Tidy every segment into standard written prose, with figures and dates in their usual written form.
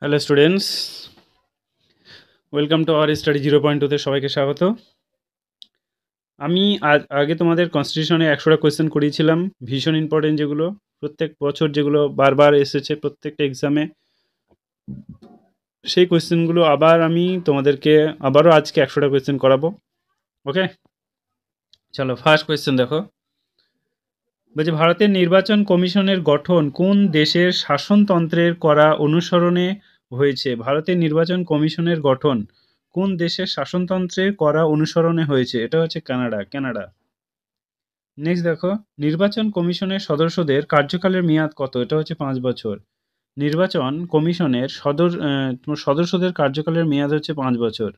Hello students, welcome to our study 0.2তে সবাইকে স্বাগত। আমি আগে তোমাদের কনস্টিটিউশনে 100টা কোয়েশ্চেন করিয়েছিলাম, ভীষণ ইম্পর্টেন্ট, যেগুলো প্রত্যেক বছর যেগুলো বারবার এসেছে প্রত্যেকটা এক্সামে। সেই কোয়েশ্চেনগুলো আবার আমি তোমাদেরকে আবারও আজকে 100টা কোয়েশ্চেন করাবো। ওকে, চলো ফার্স্ট কোয়েশ্চেন দেখো। বলছে ভারতের নির্বাচন কমিশনের গঠন কোন দেশের শাসনতন্ত্রের করা অনুসরণে হয়েছে? ভারতের নির্বাচন কমিশনের গঠন কোন দেশের শাসনতন্ত্রের করা অনুসরণে হয়েছে? এটা হচ্ছে কানাডা। নেক্সট দেখো, নির্বাচন কমিশনের সদস্যদের কার্যকালের মেয়াদ কত? এটা হচ্ছে 5 বছর। নির্বাচন কমিশনের সদস্যদের কার্যকালের মেয়াদ হচ্ছে 5 বছর।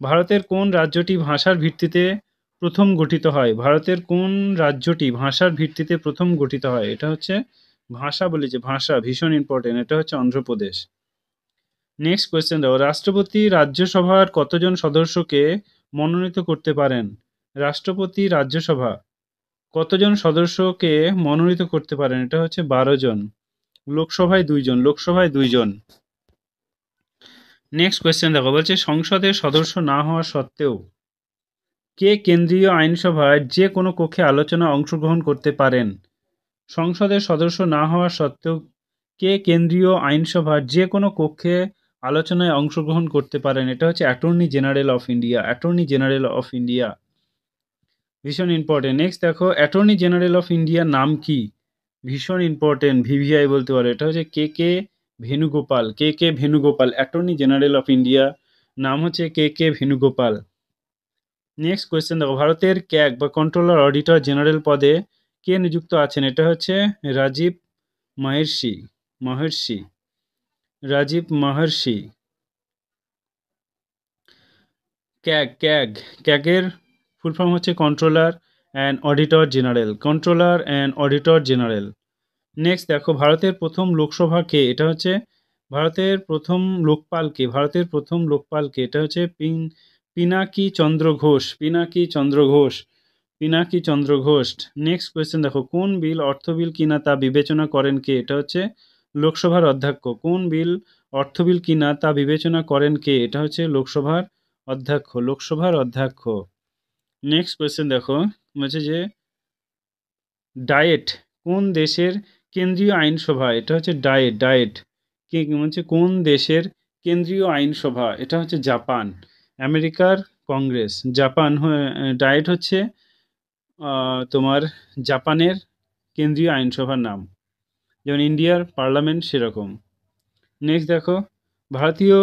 ভারতের কোন রাজ্যটি ভাষার ভিত্তিতে প্রথম গঠিত হয়? ভারতের কোন রাজ্যটি ভাষার ভিত্তিতে প্রথম গঠিত হয়? এটা হচ্ছে ভাষা, বলি যে ভাষা, ভীষণ ইম্পর্টেন্ট, এটা হচ্ছে অন্ধ্রপ্রদেশ। নেক্সট কোয়েশ্চেন দাও, রাষ্ট্রপতি রাজ্যসভার কতজন সদস্যকে মনোনীত করতে পারেন? রাষ্ট্রপতি রাজ্যসভা কতজন সদস্যকে মনোনীত করতে পারেন? এটা হচ্ছে 12 জন। লোকসভায় দুইজন। নেক্সট কোয়েশ্চেন দেখো, বলছে সংসদের সদস্য না হওয়া সত্ত্বেও কে কেন্দ্রীয় আইনসভার যে কোনো কক্ষে আলোচনায় অংশগ্রহণ করতে পারেন? সংসদের সদস্য না হওয়া সত্ত্বেও কে কেন্দ্রীয় আইনসভার যে কোনো কক্ষে আলোচনায় অংশগ্রহণ করতে পারেন? এটা হচ্ছে অ্যাটর্নি জেনারেল অফ ইন্ডিয়া। ভীষণ ইম্পর্টেন্ট। নেক্সট দেখো, অ্যাটর্নি জেনারেল অফ ইন্ডিয়ার নাম কি? ভীষণ ইম্পর্টেন্ট, ভিভিআই বলতে পারো। এটা হচ্ছে K Venugopal. Attorney general of India নাম হচ্ছে কে ভেনুগোপাল। নেক্সট কোয়েশ্চেন দেখো, ভারতের ক্যাগ বা কন্ট্রোলার অডিটর জেনারেল পদে কে নিযুক্ত আছেন? এটা হচ্ছে রাজীব মাহের্ষি। ক্যাগের ফুল ফর্ম হচ্ছে controller and auditor general. Next দেখো, ভারতের প্রথম লোকসভা কে? এটা হচ্ছে ভারতের প্রথম লোকপাল কে? এটা হচ্ছে পিনাকি চন্দ্র ঘোষ। নেক্সট কোয়েশ্চেন দেখো, কোন বিল অর্থ বিল কিনা তা বিবেচনা করেন কে? এটা হচ্ছে লোকসভার অধ্যক্ষ। কোন বিল অর্থ বিল কিনা তা বিবেচনা করেন কে? এটা হচ্ছে লোকসভার অধ্যক্ষ। নেক্সট কোয়েশ্চেন দেখো, বলছে যে ডায়েট কোন দেশের কেন্দ্রীয় আইনসভা? এটা হচ্ছে ডায়েট কি হচ্ছে কোন দেশের কেন্দ্রীয় আইনসভা? এটা হচ্ছে জাপান। আমেরিকার কংগ্রেস, ডায়েট হচ্ছে তোমার জাপানের কেন্দ্রীয় আইনসভার নাম, যেমন ইন্ডিয়ার পার্লামেন্ট সেরকম। নেক্সট দেখো, ভারতীয়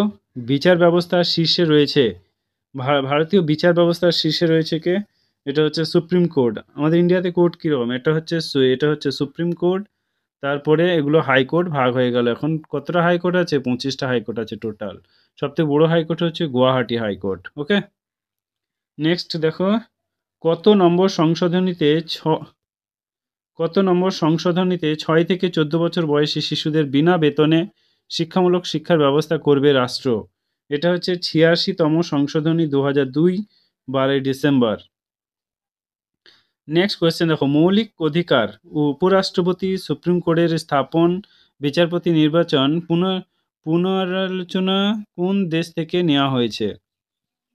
বিচার ব্যবস্থার শীর্ষে রয়েছে কে? এটা হচ্ছে সুপ্রিম কোর্ট। আমাদের ইন্ডিয়াতে কোর্ট কীরকম? এটা হচ্ছে সুপ্রিম কোর্ট। তারপরে এগুলো হাইকোর্ট ভাগ হয়ে গেল। এখন কতটা হাইকোর্ট আছে? 25টা হাইকোর্ট আছে টোটাল। সবথেকে বড় হাইকোর্ট হচ্ছে গুয়াহাটি হাইকোর্ট। ওকে, নেক্সট দেখো, কত নম্বর সংশোধনীতে 6 থেকে 14 বছর বয়সী শিশুদের বিনা বেতনে শিক্ষামূলক শিক্ষার ব্যবস্থা করবে রাষ্ট্র? এটা হচ্ছে 86তম সংশোধনী, 2002, 12 ডিসেম্বর। নেক্সট কোয়েশ্চেন দেখো, মৌলিক অধিকার, উপরাষ্ট্রপতি, সুপ্রিম কোর্টের স্থাপন, বিচারপতি নির্বাচন পুনরালোচনা কোন দেশ থেকে নেওয়া হয়েছে?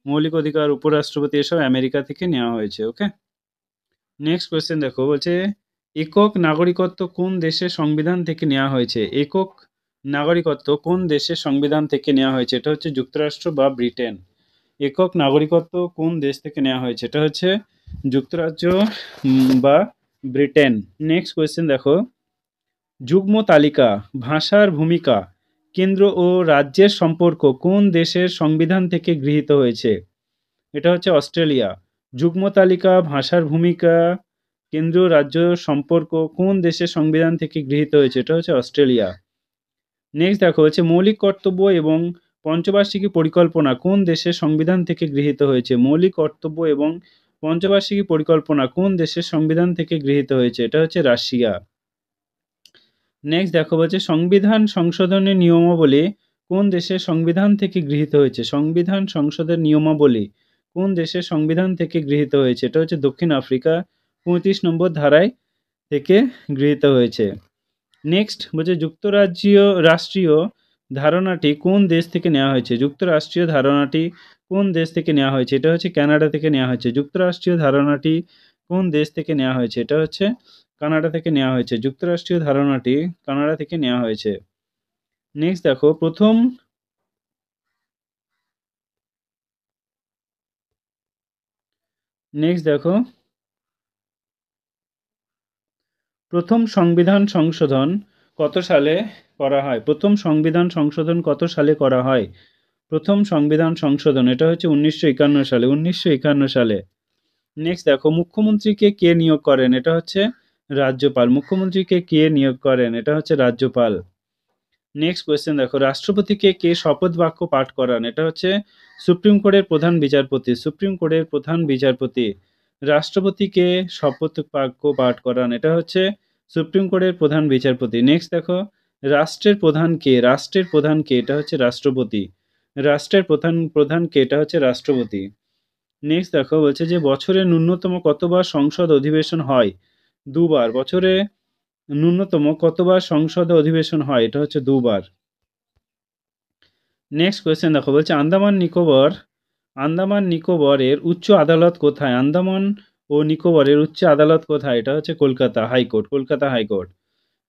মৌলিক অধিকার, উপরাষ্ট্রপতি, এসব আমেরিকা থেকে নেওয়া হয়েছে। ওকে, নেক্সট কোয়েশ্চেন দেখো, বলছে একক নাগরিকত্ব কোন দেশের সংবিধান থেকে নেওয়া হয়েছে? একক নাগরিকত্ব কোন দেশের সংবিধান থেকে নেওয়া হয়েছে? এটা হচ্ছে যুক্তরাষ্ট্র বা ব্রিটেন। একক নাগরিকত্ব কোন দেশ থেকে নেওয়া হয়েছে? এটা হচ্ছে যুক্তরাজ্য বা ব্রিটেন। নেক্সট কোয়েশ্চেন দেখো, যুগ্ম তালিকা, ভাষার ভূমিকা, কেন্দ্র ও রাজ্যের সম্পর্ক কোন দেশের সংবিধান থেকে গৃহীত হয়েছে? এটা হচ্ছে অস্ট্রেলিয়া। যুগ্ম তালিকা, ভাষার ভূমিকা, কেন্দ্র রাজ্য সম্পর্ক কোন দেশের সংবিধান থেকে গৃহীত হয়েছে? এটা হচ্ছে অস্ট্রেলিয়া। নেক্সট দেখো, হচ্ছে মৌলিক কর্তব্য এবং পঞ্চবার্ষিকী পরিকল্পনা কোন দেশের সংবিধান থেকে গৃহীত হয়েছে? মৌলিক কর্তব্য এবং পঞ্চবার্ষিকী পরিকল্পনা কোন দেশের সংবিধান থেকে গৃহীত হয়েছে? এটা হচ্ছে রাশিয়া। নেক্সট দেখো, বলছে সংবিধান সংশোধনের নিয়মাবলী কোন দেশের সংবিধান থেকে গৃহীত হয়েছে? সংবিধান সংসদের নিয়মাবলী কোন দেশের সংবিধান থেকে গৃহীত হয়েছে? এটা হচ্ছে দক্ষিণ আফ্রিকা, 35 নম্বর ধারায় থেকে গৃহীত হয়েছে। নেক্সট বলছে রাষ্ট্রীয় ধারণাটি কোন দেশ থেকে নেওয়া হয়েছে? যুক্তরাষ্ট্রীয় ধারণাটি কোন দেশ থেকে নেওয়া হয়েছে? এটা হচ্ছে কানাডা থেকে নেওয়া হয়েছে। যুক্তরাষ্ট্রীয় ধারণাটি কোন দেশ থেকে নেওয়া হয়েছে? এটা হচ্ছে কানাডা থেকে নেওয়া হয়েছে। যুক্তরাষ্ট্রীয় ধারণাটি কানাডা থেকে নেওয়া হয়েছে। নেক্সট দেখো নেক্সট দেখো প্রথম সংবিধান সংশোধন কত সালে করা হয়? প্রথম সংবিধান সংশোধন কত সালে করা হয়? প্রথম সংবিধান সংশোধন এটা হচ্ছে 1951 সালে। 1951 সালে। নেক্সট দেখো মুখ্যমন্ত্রীকে কে নিয়োগ করেন? এটা হচ্ছে রাজ্যপাল। মুখ্যমন্ত্রীকে কে নিয়োগ করেন? এটা হচ্ছে রাজ্যপাল। নেক্সট কোয়েশ্চেন দেখো রাষ্ট্রপতিকে কে শপথ বাক্য পাঠ করান? এটা হচ্ছে সুপ্রিম কোর্টের প্রধান বিচারপতি। সুপ্রিম কোর্টের প্রধান বিচারপতি রাষ্ট্রপতিকে শপথ বাক্য পাঠ করান। এটা হচ্ছে সুপ্রিম কোর্টের প্রধান বিচারপতি। নেক্সট দেখো রাষ্ট্রের প্রধান কে? রাষ্ট্রের প্রধান কে? এটা হচ্ছে রাষ্ট্রপতি। রাষ্ট্রের প্রধান কে? এটা হচ্ছে রাষ্ট্রপতি। নেক্সট দেখো বলছে যে বছরে ন্যূনতম কতবার সংসদ অধিবেশন হয়? দুবার। বছরে ন্যূনতম কতবার সংসদ অধিবেশন হয়? এটা হচ্ছে দুবার। নেক্সট কোয়েশ্চেন দেখো বলছে আন্দামান নিকোবরের উচ্চ আদালত কোথায়? আন্দামান ও নিকোবরের উচ্চ আদালত কোথায়? এটা হচ্ছে Kolkata high court. Kolkata high court.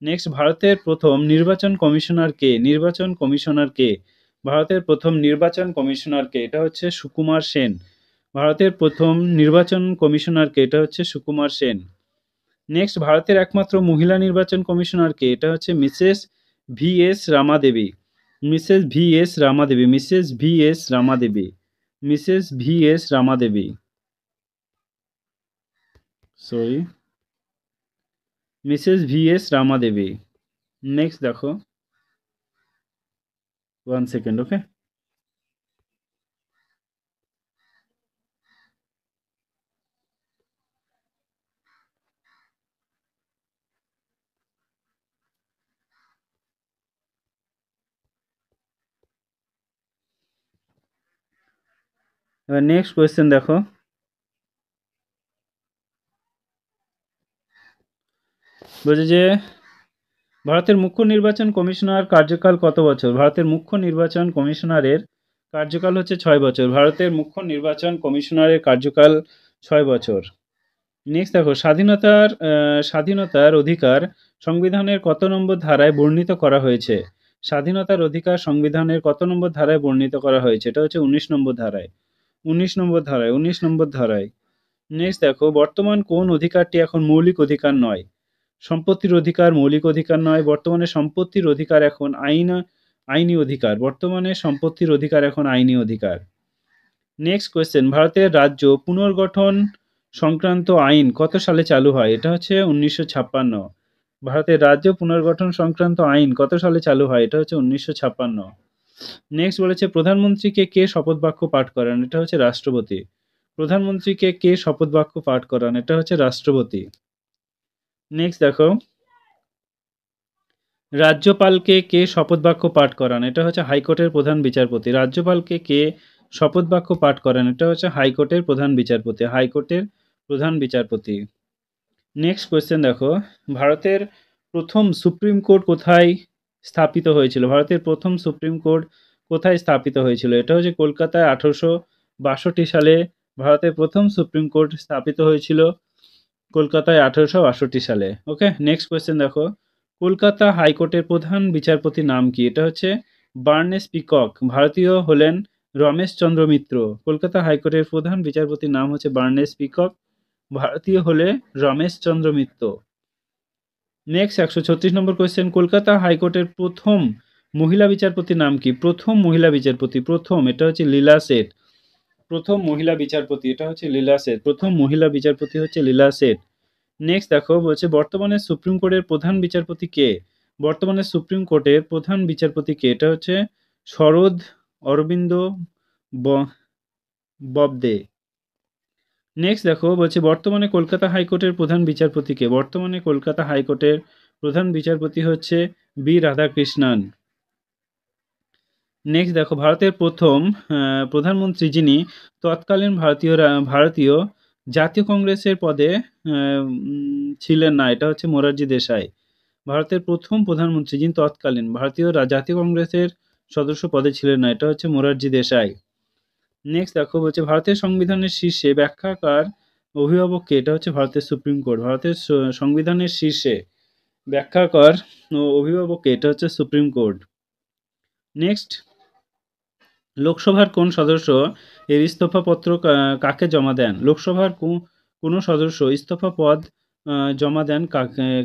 Next ভারতের প্রথম নির্বাচন কমিশনার কে? নির্বাচন কমিশনার কে? ভারতের প্রথম নির্বাচন কমিশনার কে? এটা হচ্ছে সুকুমার সেন। ভারতের প্রথম নির্বাচন কমিশনার কে? এটা হচ্ছে সুকুমার সেন। নেক্সট ভারতের একমাত্র মহিলা নির্বাচন কমিশনার কে? এটা হচ্ছে Mrs V S Ramadevi. Mrs V S Ramadevi. Mrs V S Ramadevi. Mrs V S Ramadevi. Sorry, Mrs V S Ramadevi. Next দেখো 1 সেকেন্ড, ওকে। এবার নেক্সট কোয়েশ্চেন দেখো বলছে যে ভারতের মুখ্য নির্বাচন কমিশনার কার্যকাল কত বছর? ভারতের মুখ্য নির্বাচন কমিশনারের কার্যকাল হচ্ছে 6 বছর। ভারতের মুখ্য নির্বাচন কমিশনারের কার্যকাল 6 বছর। নেক্সট দেখো স্বাধীনতার অধিকার সংবিধানের কত নম্বর ধারায় বর্ণিত করা হয়েছে? স্বাধীনতার অধিকার সংবিধানের কত নম্বর ধারায় বর্ণিত করা হয়েছে? এটা হচ্ছে 19 নম্বর ধারায়। 19 নম্বর ধারায়। 19 নম্বর ধারায়। নেক্সট দেখো বর্তমান কোন অধিকারটি এখন মৌলিক অধিকার নয়? সম্পত্তির অধিকার মৌলিক অধিকার নয়। বর্তমানে সম্পত্তির অধিকার এখন আইনি অধিকার। বর্তমানে সম্পত্তির অধিকার এখন আইনি অধিকার। নেক্সট কোয়েশ্চেন ভারতের রাজ্য পুনর্গঠন সংক্রান্ত আইন কত সালে চালু হয়? এটা হচ্ছে 1956। ভারতের রাজ্য পুনর্গঠন সংক্রান্ত আইন কত সালে চালু হয়? এটা হচ্ছে 1956। নেক্সট বলেছে প্রধানমন্ত্রীকে কে শপথ বাক্য পাঠ করান? এটা হচ্ছে রাষ্ট্রপতি। প্রধানমন্ত্রীকে কে শপথ বাক্য পাঠ করান? এটা হচ্ছে রাষ্ট্রপতি। নেক্সট দেখো রাজ্যপালকে কে শপথ বাক্য পাঠ করান? এটা হচ্ছে হাইকোর্টের প্রধান বিচারপতি। রাজ্যপালকে কে শপথ বাক্য পাঠ করান? এটা হচ্ছে হাইকোর্টের প্রধান বিচারপতি। হাইকোর্টের প্রধান বিচারপতি। নেক্সট কোয়েশ্চেন দেখো ভারতের প্রথম সুপ্রিম কোর্ট কোথায় স্থাপিত হয়েছিল? ভারতের প্রথম সুপ্রিম কোর্ট কোথায় স্থাপিত হয়েছিল? এটা হচ্ছে কলকাতায় 1862 সালে ভারতের প্রথম সুপ্রিম কোর্ট স্থাপিত হয়েছিল কলকাতায় 1862 সালে। ওকে, নেক্সট কোয়েশ্চেন দেখো কলকাতা হাইকোর্টের প্রধান বিচারপতির নাম কি? এটা হচ্ছে বার্নেস পিকক। ভারতীয় হলেন রমেশ চন্দ্র মিত্র। কলকাতা হাইকোর্টের প্রধান বিচারপতির নাম হচ্ছে বার্নেস পিকক। ভারতীয় হলে রমেশ চন্দ্র মিত্র। নেক্সট 136 নম্বর কোয়েশ্চেন কলকাতা হাইকোর্টের প্রথম মহিলা বিচারপতির নাম কি? প্রথম মহিলা বিচারপতি এটা হচ্ছে লীলা সেঠ। প্রথম মহিলা বিচারপতি এটা হচ্ছে লীলা সেঠ। প্রথম মহিলা বিচারপতি হচ্ছে লীলা সেঠ। নেক্সট দেখো বলছে বর্তমানে সুপ্রিম কোর্টের প্রধান বিচারপতি কে? বর্তমানে সুপ্রিম কোর্টের প্রধান বিচারপতি কে? এটা হচ্ছে শরদ অরবিন্দ ববদে। নেক্সট দেখো বলছে বর্তমানে কলকাতা হাইকোর্টের প্রধান বিচারপতি কে? বর্তমানে কলকাতা হাইকোর্টের প্রধান বিচারপতি হচ্ছে বি রাধাকৃষ্ণন। নেক্সট দেখো ভারতের প্রথম প্রধানমন্ত্রী যিনি তৎকালীন ভারতীয় জাতীয় কংগ্রেসের পদে ছিলেন না, এটা হচ্ছে মোরারজি দেশাই। ভারতের প্রথম প্রধানমন্ত্রী যিনি তৎকালীন ভারতীয় জাতীয় কংগ্রেসের সদস্য পদে ছিলেন না, এটা হচ্ছে মোরারজি দেশাই। নেক্সট দেখো বলছে ভারতের সংবিধানের শীর্ষে ব্যাখ্যাকার অভিভাবক কে? এটা হচ্ছে ভারতের সুপ্রিম কোর্ট। ভারতের সংবিধানের শীর্ষে ব্যাখ্যাকার ও অভিভাবক কে? এটা হচ্ছে সুপ্রিম কোর্ট। নেক্সট, লোকসভার কোন সদস্য এর ইস্তফাপত্র কাকে জমা দেন? লোকসভার কোনো সদস্য ইস্তফা পদ জমা দেন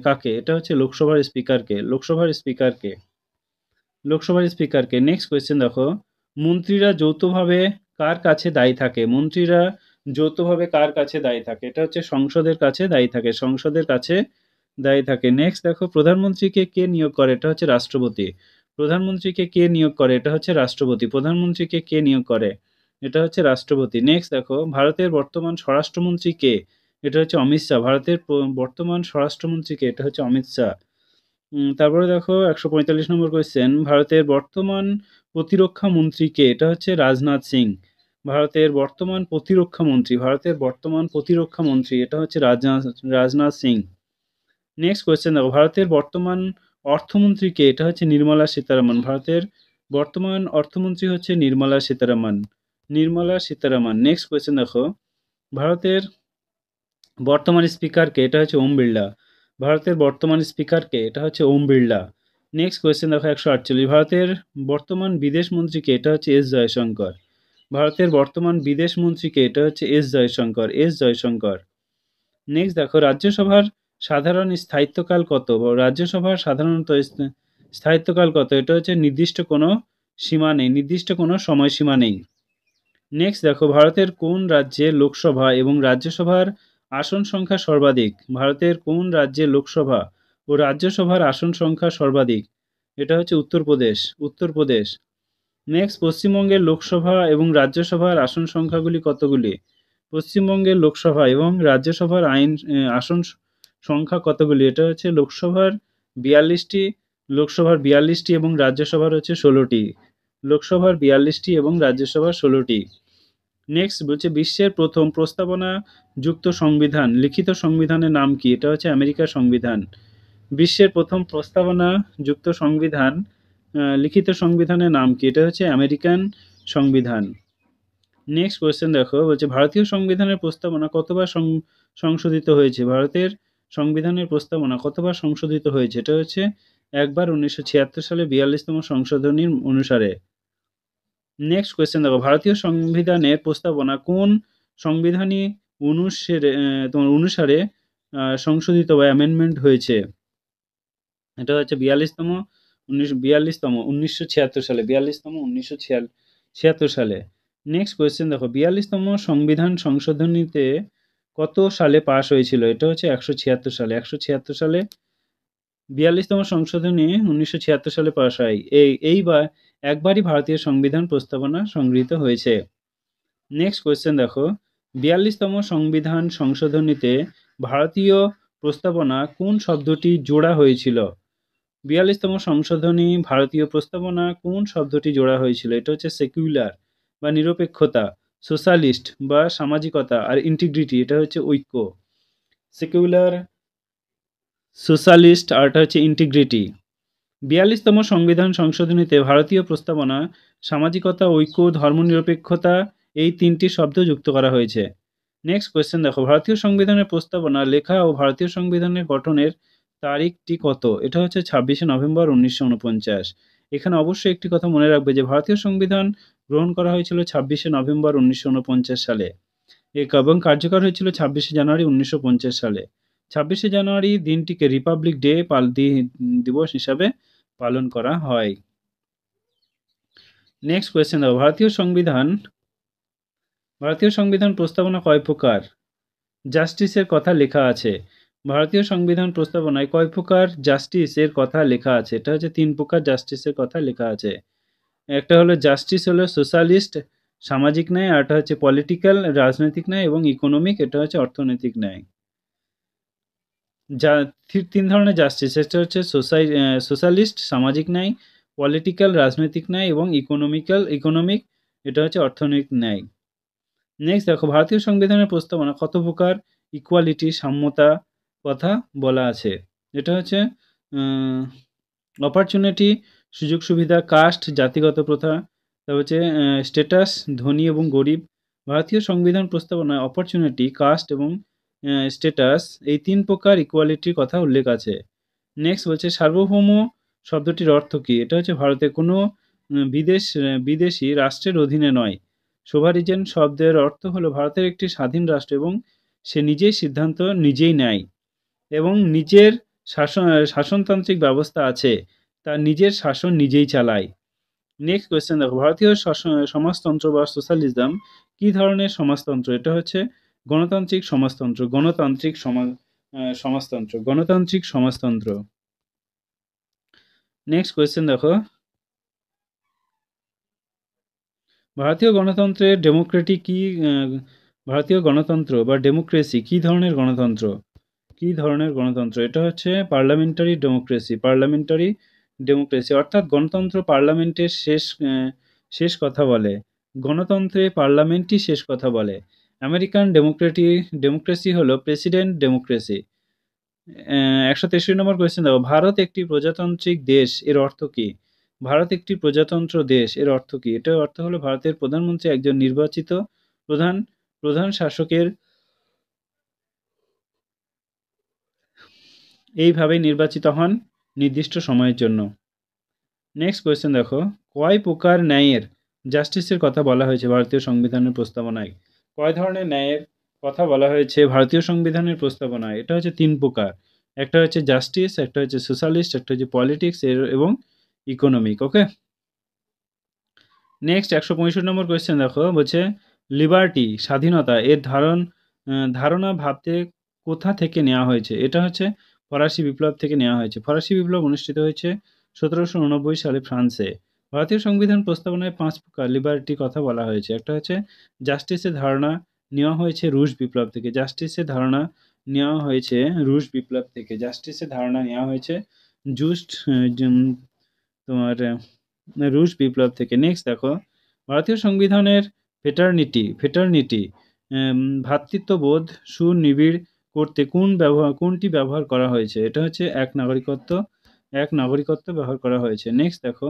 কাকে? এটা হচ্ছে লোকসভার স্পিকারকে। লোকসভার স্পিকারকে। নেক্সট কোয়েশ্চেন দেখো, মন্ত্রীরা যৌথভাবে কার কাছে দায়ী থাকে? মন্ত্রীরা যৌথভাবে কার কাছে দায়ী থাকে? এটা হচ্ছে সংসদের কাছে দায়ী থাকে। নেক্সট দেখো, প্রধানমন্ত্রীকে কে নিয়োগ করে? এটা হচ্ছে রাষ্ট্রপতি। প্রধানমন্ত্রীকে কে নিয়োগ করে? এটা হচ্ছে রাষ্ট্রপতি। প্রধানমন্ত্রীকে কে নিয়োগ করে? এটা হচ্ছে রাষ্ট্রপতি। নেক্সট দেখো, ভারতের বর্তমান স্বরাষ্ট্রমন্ত্রী কে? এটা হচ্ছে অমিত শাহ। ভারতের বর্তমান স্বরাষ্ট্রমন্ত্রী কে? এটা হচ্ছে অমিত শাহ। তারপরে দেখো 145 নম্বর কোয়েশ্চেন, ভারতের বর্তমান প্রতিরক্ষা মন্ত্রী কে? এটা হচ্ছে রাজনাথ সিং। ভারতের বর্তমান প্রতিরক্ষা মন্ত্রী এটা হচ্ছে রাজনাথ সিং। নেক্সট কোয়েশ্চেন দেখো, ভারতের বর্তমান অর্থমন্ত্রী কে? এটা হচ্ছে নির্মলা সীতারামন। ভারতের বর্তমান অর্থমন্ত্রী হচ্ছে নির্মলা সীতারামন। নেক্সট কোয়েশ্চেন দেখো, ভারতের বর্তমান স্পিকার কে? এটা হচ্ছে ওম বিড়লা। ভারতের বর্তমান স্পিকার কে? এটা হচ্ছে ওম বিড়লা। নেক্সট কোয়েশ্চেন দেখো 148, ভারতের বর্তমান বিদেশ মন্ত্রী কে? এটা হচ্ছে এস জয়শঙ্কর। ভারতের বর্তমান বিদেশ মন্ত্রী কে? এটা হচ্ছে এস জয়শঙ্কর। নেক্সট দেখো, রাজ্যসভার সাধারণ স্থায়িত্বকাল কত? রাজ্যসভার সাধারণত স্থায়িত্বকাল কত? এটা হচ্ছে নির্দিষ্ট কোনো সময়সীমা নেই। নেক্সট দেখো, ভারতের কোন রাজ্যে লোকসভা এবং রাজ্যসভার আসন সংখ্যা সর্বাধিক? ভারতের কোন রাজ্যে লোকসভা ও রাজ্যসভার আসন সংখ্যা সর্বাধিক? এটা হচ্ছে উত্তরপ্রদেশ। নেক্সট, পশ্চিমবঙ্গের লোকসভা এবং রাজ্যসভার আসন সংখ্যাগুলি কতগুলি? পশ্চিমবঙ্গের লোকসভা এবং রাজ্যসভার আসন সংখ্যা কতগুলি? এটা হচ্ছে লোকসভার 42টি এবং রাজ্যসভার হচ্ছে 16টি। লোকসভার 42টি এবং রাজ্যসভার 16টি। নেক্সট বলছে বিশ্বের প্রথম প্রস্তাবনা যুক্ত সংবিধান লিখিত সংবিধানের নাম কি? এটা হচ্ছে আমেরিকার সংবিধান। বিশ্বের প্রথম প্রস্তাবনা যুক্ত সংবিধান লিখিত সংবিধানের নাম কি? এটা হচ্ছে আমেরিকান সংবিধান। নেক্সট কোয়েশ্চেন দেখো, বলছে ভারতীয় সংবিধানের প্রস্তাবনা কতবার সংশোধিত হয়েছে? ভারতের সংবিধানের প্রস্তাবনা কতবার সংশোধিত হয়েছে? এটা হচ্ছে একবার 1976 সালে 42তম সংশোধনীর অনুসারে। নেক্সট কোয়েশ্চেন দেখো, ভারতীয় সংবিধানের প্রস্তাবনা কোন সংবিধানী অনুসারে সংশোধিত বা অ্যামেন্ডমেন্ট হয়েছে? এটা হচ্ছে 42তম সালে। নেক্সট কোয়েশ্চেন দেখো, 42তম সংবিধান সংশোধনীতে কত সালে পাশ হয়েছিল? এটা হচ্ছে 176 সালে 42তম সংশোধনী 1976 সালে পাশ হয়। এইবার একবারই ভারতীয় সংবিধান প্রস্তাবনা সংগৃহীত হয়েছে। নেক্সট কোয়েশ্চেন দেখো, 42তম সংবিধান সংশোধনীতে ভারতীয় প্রস্তাবনা কোন শব্দটি জোড়া হয়েছিল? 42তম সংশোধনী ভারতীয় প্রস্তাবনা কোন শব্দটি জোড়া হয়েছিল? এটা হচ্ছে সেকুলার বা নিরপেক্ষতা, সোশ্যালিস্ট বা সামাজিকতা, আর ইন্টিগ্রিটি এটা হচ্ছে ঐক্য। সেকুলার, সোশ্যালিস্ট আর এটা হচ্ছে ইন্টিগ্রিটি। 42তম সংবিধান সংশোধনীতে ভারতীয় প্রস্তাবনা সামাজিকতা, ঐক্য, ধর্মনিরপেক্ষতা এই 3টি শব্দ যুক্ত করা হয়েছে। নেক্সট কোয়েশ্চেন দেখো, ভারতীয় সংবিধানের প্রস্তাবনা লেখা ও ভারতীয় সংবিধানের গঠনের তারিখটি কত? এটা হচ্ছে 26শে নভেম্বর 1949। এখানে অবশ্যই একটি কথা মনে রাখবে যে ভারতীয় সংবিধান গ্রহণ করা হয়েছিল 26শে নভেম্বর 1949 সালে এবং কার্যকর হয়েছিল 26শে জানুয়ারি 1950 সালে। 26শে জানুয়ারি দিনটিকে রিপাবলিক ডে দিবস হিসাবে পালন করা হয়। নেক্সট কোয়েশ্চেন দেখো, ভারতীয় সংবিধান প্রস্তাবনা কয় প্রকার? জাস্টিসের কথা লেখা আছে। ভারতীয় সংবিধান প্রস্তাবনায় কয় প্রকার জাস্টিসের কথা লেখা আছে? এটা হচ্ছে 3 প্রকার জাস্টিসের কথা লেখা আছে। একটা হলো জাস্টিস হলো সোশ্যালিস্ট সামাজিক ন্যায়, আর একটা হচ্ছে পলিটিক্যাল রাজনৈতিক ন্যায়, এবং ইকোনমিক এটা হচ্ছে অর্থনৈতিক ন্যায়। যা 3 ধরনের জাস্টিস, এটা হচ্ছে সোশ্যালিস্ট সামাজিক ন্যায়, পলিটিক্যাল রাজনৈতিক ন্যায়, এবং ইকোনমিক এটা হচ্ছে অর্থনৈতিক ন্যায়। নেক্সট দেখো, ভারতীয় সংবিধানের প্রস্তাবনা কত প্রকার ইকুয়ালিটি সাম্যতা কথা বলা আছে? এটা হচ্ছে অপরচুনিটি সুযোগ সুবিধা, কাস্ট, জাতিগত প্রথা, তারপর হচ্ছে স্ট্যাটাস, ধনী এবং গরিব। ভারতীয় সংবিধান প্রস্তাবনায় অপরচুনিটি, কাস্ট এবং স্ট্যাটাস এই ৩ প্রকার ইকুয়ালিটির কথা উল্লেখ আছে। নেক্সট বলছে সার্বভৌম শব্দটির অর্থ কী? এটা হচ্ছে ভারতের কোনো বিদেশি রাষ্ট্রের অধীনে নয়। সোভারিজেন শব্দের অর্থ হলো ভারতের একটি স্বাধীন রাষ্ট্র এবং সে নিজেই সিদ্ধান্ত নিজেই নেয় এবং নিজের শাসনতান্ত্রিক ব্যবস্থা আছে, তার নিজের শাসন নিজেই চালায়। নেক্সট কোয়েশ্চেন দেখো, ভারতীয় সমাজতন্ত্র বা সোশ্যালিজম কী ধরনের সমাজতন্ত্র? এটা হচ্ছে গণতান্ত্রিক সমাজতন্ত্র, গণতান্ত্রিক সমাজতন্ত্র। নেক্সট কোয়েশ্চেন দেখো, ভারতীয় গণতন্ত্রের ভারতীয় গণতন্ত্র বা ডেমোক্রেসি কী ধরনের গণতন্ত্র? কী ধরনের গণতন্ত্র? এটা হচ্ছে পার্লামেন্টারি ডেমোক্রেসি, অর্থাৎ গণতন্ত্র পার্লামেন্টের শেষ কথা বলে। গণতন্ত্রে পার্লামেন্টই শেষ কথা বলে। আমেরিকান ডেমোক্রেসি হলো প্রেসিডেন্ট ডেমোক্রেসি। ১৬৩ নম্বর কোয়েশ্চেন দেখো, ভারত একটি প্রজাতান্ত্রিক দেশ এর অর্থ কী? ভারত একটি প্রজাতন্ত্র দেশ এর অর্থ কী? এটার অর্থ হলো ভারতের প্রধানমন্ত্রী একজন নির্বাচিত প্রধান প্রধান শাসকের এইভাবেই নির্বাচিত হন নির্দিষ্ট সময়ের জন্য। নেক্সট কোয়েশ্চেন দেখো, কয় প্রকার ন্যায়ের জাস্টিসের কথা বলা হয়েছে ভারতীয় সংবিধানের প্রস্তাবনায়? কয় ধরনের ন্যায়ের কথা বলা হয়েছে ভারতীয় সংবিধানের প্রস্তাবনায়? এটা হচ্ছে ৩ প্রকার। একটা হচ্ছে জাস্টিস, একটা হচ্ছে সোশ্যালিস্ট, একটা হচ্ছে পলিটিক্স এবং ইকোনমিক। ওকে। নেক্সট ১৬৫ নম্বর কোয়েশ্চেন দেখো, বলছে লিবার্টি স্বাধীনতা এর ধারণা ভাবতে কোথা থেকে নেওয়া হয়েছে? এটা হচ্ছে ফরাসি বিপ্লব থেকে নেওয়া হয়েছে। ফরাসি বিপ্লব অনুষ্ঠিত হয়েছে ১৭৮৯ সালে ফ্রান্সে। ভারতীয় সংবিধান প্রস্তাবনায় ৫ প্রকার লিবার্টির কথা বলা হয়েছে। একটা হচ্ছে জাস্টিসের ধারণা নেওয়া হয়েছে রুশ বিপ্লব থেকে। জাস্টিসের ধারণা নেওয়া হয়েছে রুশ বিপ্লব থেকে। জাস্টিসের ধারণা নেওয়া হয়েছে জুস্ট তোমার রুশ বিপ্লব থেকে। নেক্সট দেখো, ভারতীয় সংবিধানের ফেটার্নিটি ভ্রাতৃত্ববোধ সুনিবিড় করতে কোনটি ব্যবহার করা হয়েছে? এটা হচ্ছে এক নাগরিকত্ব ব্যবহার করা হয়েছে। নেক্সট দেখো,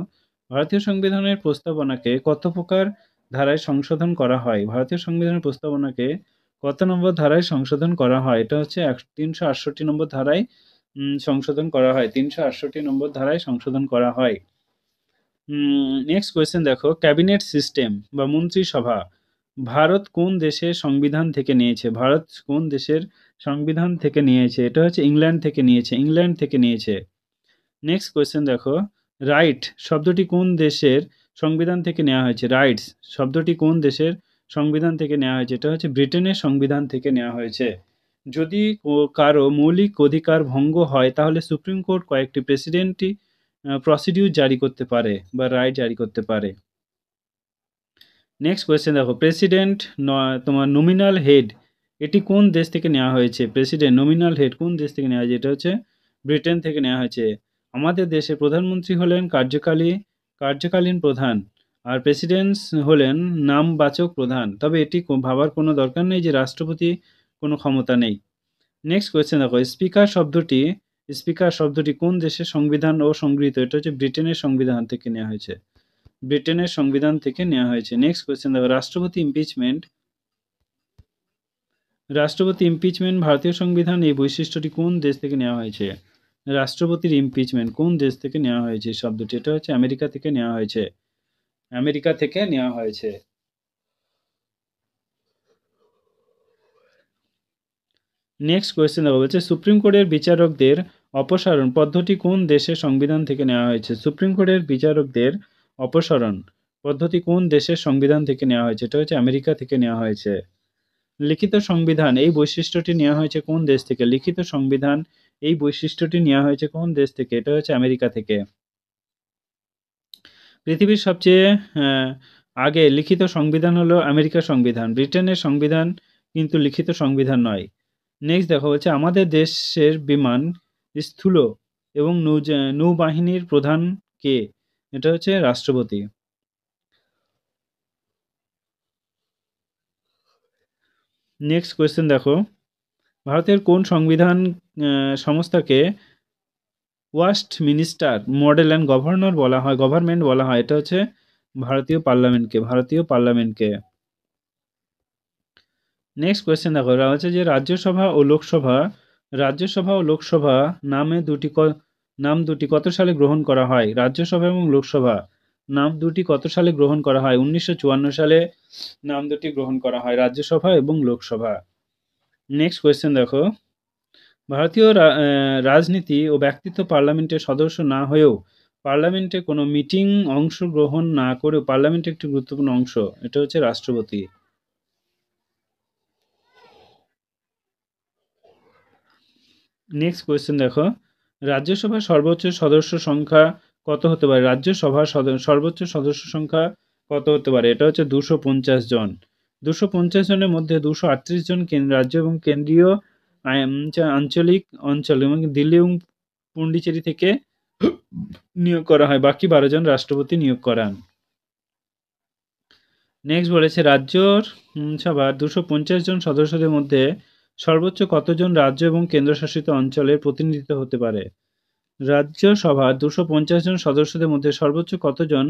ভারতীয় সংবিধানের প্রস্তাবনাকে কত প্রকার ধারায় সংশোধন করা হয়? ভারতীয় সংবিধানের প্রস্তাবনাকে কত নম্বর ধারায় সংশোধন করা হয়? এটা হচ্ছে ৩৬৮ নম্বর ধারায় সংশোধন করা হয়। ৩৬৮ নম্বর ধারায় সংশোধন করা হয়। নেক্সট কোয়েশ্চেন দেখো, ক্যাবিনেট সিস্টেম বা মন্ত্রিসভা ভারত কোন দেশের সংবিধান থেকে নিয়েছে? ভারত কোন দেশের সংবিধান থেকে নিয়েছে? এটা হচ্ছে ইংল্যান্ড থেকে নিয়েছে। নেক্সট কোয়েশ্চেন দেখো, রাইট শব্দটি কোন দেশের সংবিধান থেকে নেওয়া হয়েছে? রাইটস শব্দটি কোন দেশের সংবিধান থেকে নেওয়া হয়েছে? এটা হচ্ছে ব্রিটেনের সংবিধান থেকে নেওয়া হয়েছে। যদি কারো মৌলিক অধিকার ভঙ্গ হয় তাহলে সুপ্রিম কোর্ট কয়েকটি প্রসিডিউর জারি করতে পারে বা রায় জারি করতে পারে। নেক্সট কোয়েশ্চেন দেখো, প্রেসিডেন্ট তোমার নমিনাল হেড এটি কোন দেশ থেকে নেওয়া হয়েছে? প্রেসিডেন্ট নমিনাল হেড কোন দেশ থেকে নেওয়া হয়েছে? এটা হচ্ছে ব্রিটেন থেকে নেওয়া হয়েছে। আমাদের দেশে প্রধানমন্ত্রী হলেন কার্যকালীন প্রধান আর প্রেসিডেন্টস হলেন নামবাচক প্রধান। তবে এটি ভাবার কোনো দরকার নেই যে রাষ্ট্রপতি কোনো ক্ষমতা নেই। নেক্সট কোয়েশ্চেন দেখো, স্পিকার শব্দটি কোন দেশের সংবিধান ও সংগৃহীত? এটা হচ্ছে ব্রিটেনের সংবিধান থেকে নেওয়া হয়েছে। নেক্সট কোয়েশ্চেন দেখো, রাষ্ট্রপতি ইমপিচমেন্ট ভারতীয় সংবিধান এই বৈশিষ্ট্যটি কোন দেশ থেকে নেওয়া হয়েছে? রাষ্ট্রপতির ইমপিচমেন্ট কোন দেশ থেকে নেওয়া হয়েছে শব্দটি? এটা হচ্ছে আমেরিকা থেকে নেওয়া হয়েছে। নেক্সট কোয়েশ্চেন দেখো, বলছে সুপ্রিম কোর্টের বিচারকদের অপসারণ পদ্ধতি কোন দেশের সংবিধান থেকে নেওয়া হয়েছে? সুপ্রিম কোর্টের বিচারকদের অপসারণ পদ্ধতি কোন দেশের সংবিধান থেকে নেওয়া হয়েছে? এটা হচ্ছে আমেরিকা থেকে নেওয়া হয়েছে। লিখিত সংবিধান এই বৈশিষ্ট্যটি নেওয়া হয়েছে কোন দেশ থেকে? লিখিত সংবিধান এই বৈশিষ্ট্যটি নেওয়া হয়েছে কোন দেশ থেকে? এটা হচ্ছে আমেরিকা থেকে। পৃথিবীর সবচেয়ে আগে লিখিত সংবিধান হলো আমেরিকার সংবিধান। ব্রিটেনের সংবিধান কিন্তু লিখিত সংবিধান নয়। নেক্সট দেখো, হচ্ছে আমাদের দেশের বিমান স্থূল এবং নৌবাহিনীর প্রধান কে? এটা হচ্ছে রাষ্ট্রপতি। নেক্সট কোয়েশ্চেন দেখো, ভারতের কোন সংবিধান সংস্থাকে ওয়েস্টমিনিস্টার মডেল অ্যান্ড গভর্নমেন্ট বলা হয়, এটা হচ্ছে ভারতীয় পার্লামেন্টকে। নেক্সট কোয়েশ্চেন দেখো, হচ্ছে যে রাজ্যসভা ও লোকসভা নাম দুটি কত সালে গ্রহণ করা হয়? রাজ্যসভা এবং লোকসভা নাম দুটি কত সালে গ্রহণ করা হয়? 1954 সালে নাম দুটি গ্রহণ করা হয়, রাজ্যসভা এবং লোকসভা। নেক্সট কোয়েশ্চেন দেখো, ভারতীয় রাজনীতি ও ব্যক্তিত্ব পার্লামেন্টের সদস্য না হয়েও পার্লামেন্টে কোনো মিটিং অংশগ্রহণ না করেও পার্লামেন্টের একটি গুরুত্বপূর্ণ অংশ, এটা হচ্ছে রাষ্ট্রপতি। নেক্সট কোয়েশ্চেন দেখো, রাজ্যসভার সর্বোচ্চ সদস্য সংখ্যা কত হতে পারে? সর্বোচ্চ সদস্য সংখ্যা কত হতে পারে? এটা হচ্ছে 250 জন। 250 জনের মধ্যে 238 জন রাজ্য এবং কেন্দ্রীয় আঞ্চলিক অঞ্চল এবং দিল্লি এবং পুন্ডিচেরি থেকে নিয়োগ করা হয়, বাকি 12 জন রাষ্ট্রপতি নিয়োগ করান। নেক্সট বলেছে, রাজ্যর সভার 250 জন সদস্যদের মধ্যে সর্বোচ্চ কতজন রাজ্য এবং কেন্দ্রশাসিত অঞ্চলের প্রতিনিধিত্ব হতে পারে? রাজ্যসভার 250 জন সদস্যদের মধ্যে সর্বোচ্চ কতজন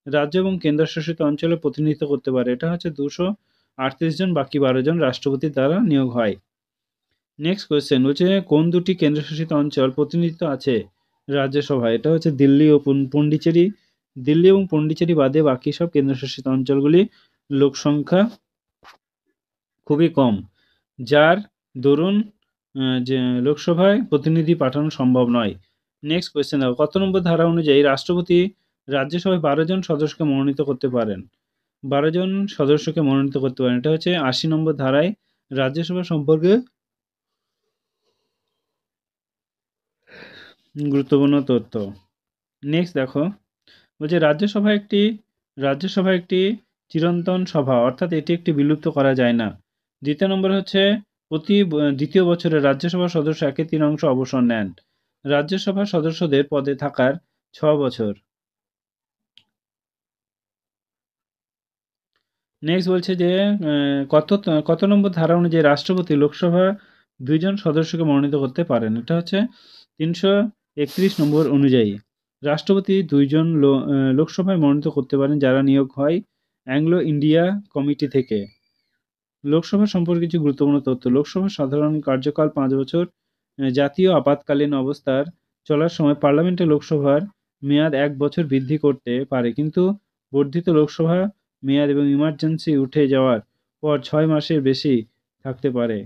রাজ্য এবং কেন্দ্রশাসিত অঞ্চলের প্রতিনিধিত্ব করতে পারে? এটা হচ্ছে 238 জন, বাকি 12 জন রাষ্ট্রপতির দ্বারা নিয়োগ হয়। নেক্সট কোয়েশ্চেন হচ্ছে, কোন দুটি কেন্দ্রশাসিত অঞ্চল প্রতিনিধিত্ব আছে রাজ্যসভায়? এটা হচ্ছে দিল্লি এবং পন্ডিচেরি বাদে বাকি সব কেন্দ্রশাসিত অঞ্চলগুলি লোক সংখ্যা খুবই কম, যার দরুন যে লোকসভায় প্রতিনিধি পাঠানো সম্ভব নয়। নেক্সট কোয়েশ্চেন দেখো, কত নম্বর ধারা অনুযায়ী রাষ্ট্রপতি রাজ্যসভায় 12 জন সদস্যকে মনোনীত করতে পারেন? 12 জন সদস্যকে মনোনীত করতে পারেন, এটা হচ্ছে 80 নম্বর ধারায় রাজ্যসভা সম্পর্কে গুরুত্বপূর্ণ তথ্য। নেক্সট দেখো, বলছে রাজ্যসভা একটি চিরন্তন সভা, অর্থাৎ এটি একটি বিলুপ্ত করা যায় না। দ্বিতীয় নম্বর হচ্ছে, দ্বিতীয় বছরে রাজ্যসভার সদস্য 1/3 অবসর নেন। রাজ্যসভার সদস্যদের পদে থাকার 6 বছর। নেক্সট বলছে যে কত নম্বর ধারা অনুযায়ী রাষ্ট্রপতি লোকসভা 2 জন সদস্যকে মনোনীত করতে পারেন? এটা হচ্ছে 331 নম্বর অনুযায়ী রাষ্ট্রপতি 2 জন লোকসভায় মনোনীত করতে পারেন, যারা নিয়োগ হয় অ্যাংলো ইন্ডিয়া কমিটি থেকে। লোকসভা সম্পর্কে কিছু গুরুত্বপূর্ণ তথ্য। লোকসভার সাধারণ কার্যকাল 5 বছর। জাতীয় আপাতকালীন অবস্থার চলার সময় পার্লামেন্টে লোকসভার মেয়াদ 1 বছর বৃদ্ধি করতে পারে, কিন্তু বর্ধিত লোকসভা মেয়াদ এবং ইমার্জেন্সি উঠে যাওয়ার পর 6 মাসের বেশি থাকতে পারে।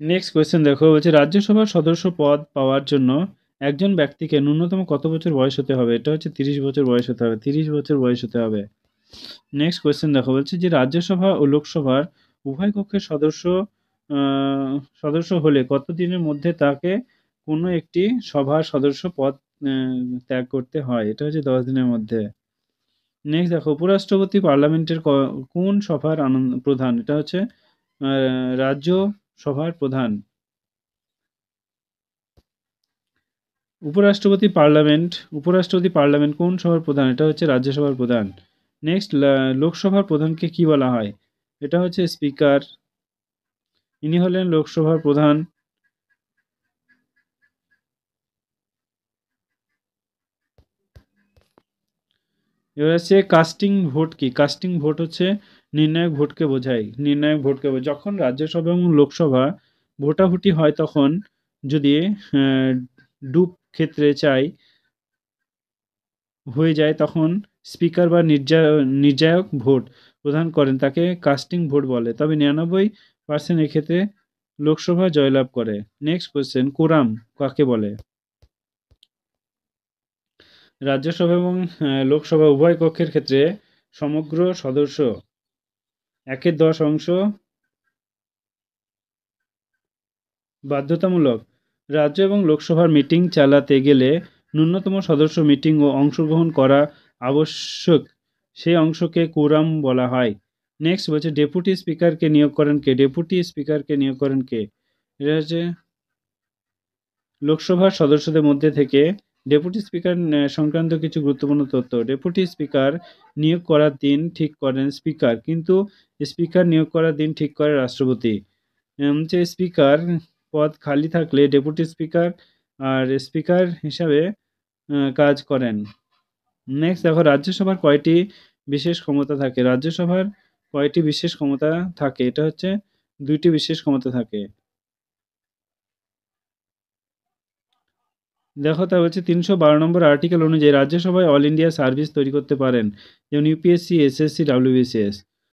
নেক্সট কোয়েশ্চেন দেখো, বলছে রাজ্যসভার সদস্য পদ পাওয়ার জন্য একজন ব্যক্তিকে ন্যূনতম কত বছর বয়স হতে হবে? এটা হচ্ছে 30 বছর বয়স হতে হবে। 30 বছর বয়স হতে হবে। নেক্সট কোয়েশ্চেন দেখো, বলছে যে রাজ্যসভা ও লোকসভার উভয় কক্ষের সদস্য হলে কত দিনের মধ্যে তাকে কোনো একটি সভার সদস্য পদ ত্যাগ করতে হয়? এটা হচ্ছে 10 দিনের মধ্যে। নেক্সট দেখো, উপরাষ্ট্রপতি পার্লামেন্টের কোন সভার প্রধান? এটা হচ্ছে রাজ্যসভার প্রধান। উপরাষ্ট্রপতি পার্লামেন্ট কোন সভার প্রধান? এটা হচ্ছে রাজ্যসভার প্রধান। নেক্সট, লোকসভার প্রধানকে কি বলা হয়? এটা হচ্ছে স্পিকার। ইনি হলেন লোকসভার প্রধান। এবার হচ্ছে কাস্টিং ভোট কি? কাস্টিং ভোট হচ্ছে নির্ণায়ক ভোটকে বোঝায়। যখন রাজ্যসভা এবং লোকসভা ভোটাভুটি হয়, তখন যদি ডুপ ক্ষেত্রে হয়ে যায়, তখন স্পিকার বা নির্ণায়ক ভোট প্রদান করেন, তাকে কাস্টিং ভোট বলে। তবে 99% এক্ষেত্রে লোকসভা জয়লাভ করে। নেক্সট কোয়েশ্চেন, কোরাম কাকে বলে? রাজ্যসভা এবং লোকসভা উভয় কক্ষের ক্ষেত্রে সমগ্র সদস্য 1/10 অংশ বাধ্যতামূলক। রাজ্য এবং লোকসভার মিটিং চালাতে গেলে ন্যূনতম সদস্য মিটিং ও অংশগ্রহণ করা আবশ্যক, সেই অংশকে কোরাম বলা হয়। নেক্সট বলছে, ডেপুটি স্পিকারকে নিয়োগ করেন কে? এটা হচ্ছে লোকসভার সদস্যদের মধ্যে থেকে ডেপুটি স্পিকার সংক্রান্ত কিছু গুরুত্বপূর্ণ তথ্য। ডেপুটি স্পিকার নিয়োগ করার দিন ঠিক করেন স্পিকার, কিন্তু স্পিকার নিয়োগ করার দিন ঠিক করে রাষ্ট্রপতি। যে স্পিকার পদ খালি থাকলে ডেপুটি স্পিকার আর স্পিকার হিসাবে কাজ করেন। নেক্সট দেখো রাজ্যসভার কয়টি বিশেষ ক্ষমতা থাকে? রাজ্যসভার কয়টি বিশেষ ক্ষমতা থাকে? এটা হচ্ছে 2টি বিশেষ ক্ষমতা থাকে। দেখো তা হচ্ছে 312 নম্বর আর্টিকেল অনুযায়ী রাজ্যসভায় অল ইন্ডিয়া সার্ভিস তৈরি করতে পারেন, যেমন ইউপিএসসি, এসএসসি, ডাব্লিউবিসিএস।